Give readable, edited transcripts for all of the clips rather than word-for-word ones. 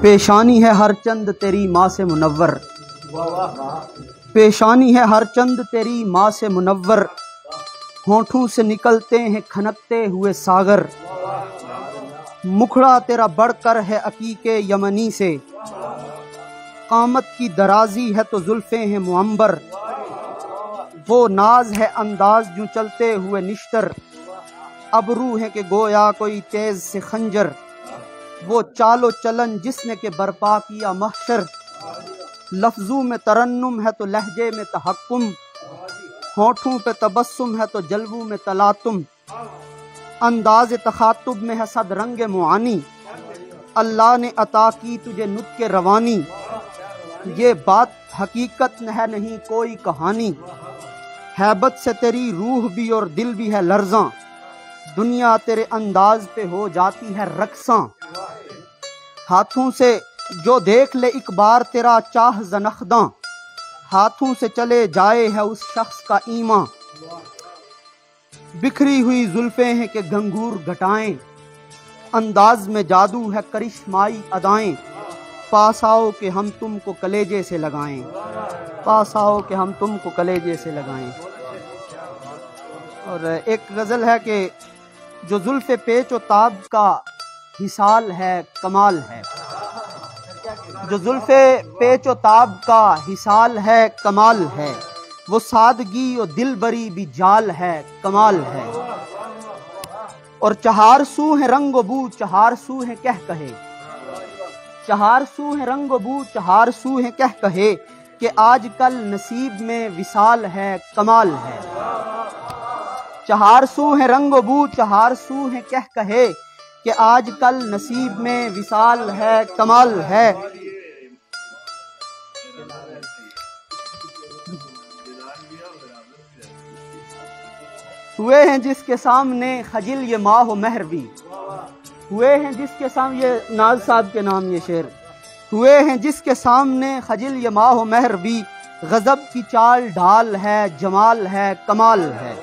پیشانی ہے ہر چند تیری ماں سے منور، پیشانی ہے ہر چند تیری ماں سے منور، ہونٹوں سے نکلتے ہیں کھنکتے ہوئے ساغر، مکھڑا تیرا بڑھ کر ہے عقیق یمنی سے، قامت کی درازی ہے تو زلفیں ہیں معمبر، وہ ناز ہے انداز جو چلتے ہوئے نشتر، ابرو ہے کہ گویا کوئی تیز سے خنجر، وہ چال و چلن جس نے کہ برپا کیا محشر، لفظوں میں ترنم ہے تو لہجے میں تحکم، ہونٹوں پہ تبسم ہے تو جلووں میں تلاطم، انداز تخاطب میں ہے صد رنگ معانی، اللہ نے عطا کی تجھے نطق روانی، یہ بات حقیقت ہے نہیں کوئی کہانی، ہیبت سے تیری روح بھی اور دل بھی ہے لرزاں، دنیا تیرے انداز پہ ہو جاتی ہے رقصاں، ہاتھوں سے جو دیکھ لے ایک بار تیرا چاہ زنخداں، ہاتھوں سے چلے جائے ہے اس شخص کا ایمان، بکھری ہوئی زلفیں ہیں کہ گھنگور گھٹائیں، انداز میں جادو ہے کرشمائی ادائیں، پاس آؤ کہ ہم تم کو کلیجے سے لگائیں، پاس آؤ کہ ہم تم کو کلیجے سے لگائیں۔ اور ایک غزل ہے کہ جو زلف پیچ و تاب کا حصال ہے کمال ہے، جو زلف پیچ و تاب کا حصال ہے کمال ہے، وہ سادگی و دل بری بھی جال ہے کمال ہے، اور چہار سو ہے رنگ و بو چہار سو ہے کہہ کہے، چہار سو ہے رنگ و بو چہار سو ہے کہہ کہے، کہ آج کل نصیب میں وصال ہے کمال ہے، چہار سو ہے رنگ و بو چہار سو ہے کہہ کہے، کہ آج کل نصیب میں وصال ہے کمال ہے۔ ہوئے ہیں جس کے سامنے خجل یہ ماہ و مہر بھی، ہوئے ہیں جس کے سامنے، یہ ناز صاحب کے نام یہ شعر، ہوئے ہیں جس کے سامنے خجل یہ ماہ و مہر بھی، غضب کی چال ڈھال ہے جمال ہے کمال ہے،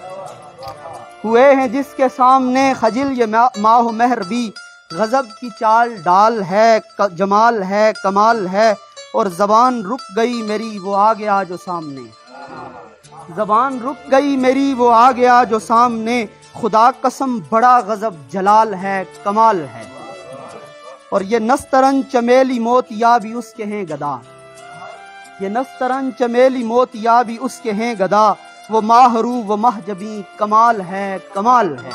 ہوئے ہیں جس کے سامنے خجل یہ ماہ و مہر بھی، غضب کی چال ڈال ہے جمال ہے کمال ہے، اور زبان رک گئی میری وہ آ گیا جو سامنے، زبان رک گئی میری وہ آ گیا جو سامنے، خدا قسم بڑا غضب جلال ہے کمال ہے، اور یہ نسترن چمیلی موتیا بھی اس کے ہیں گدا، یہ نسترن چمیلی موتیا بھی اس کے ہیں گدا، وہ ماہرو و مہجبی کمال ہے کمال ہے،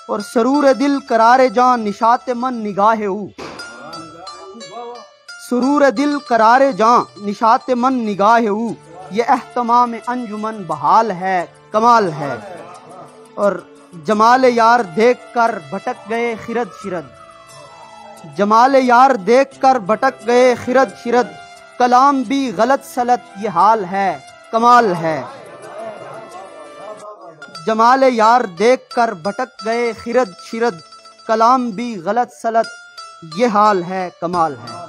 اور سرور دل قرار جان نشاط من نگاہ او، سرور دل قرار جان نشاط من نگاہ او، یہ اہتمام انجمن بحال ہے کمال ہے، اور جمال یار دیکھ کر بھٹک گئے خرد شرد، جمال یار دیکھ کر بھٹک گئے خرد شرد، کلام بھی غلط سلط یہ حال ہے کمال ہے، جمال یار دیکھ کر بھٹک گئے خرد شرد، کلام بھی غلط سلط یہ حال ہے کمال ہے۔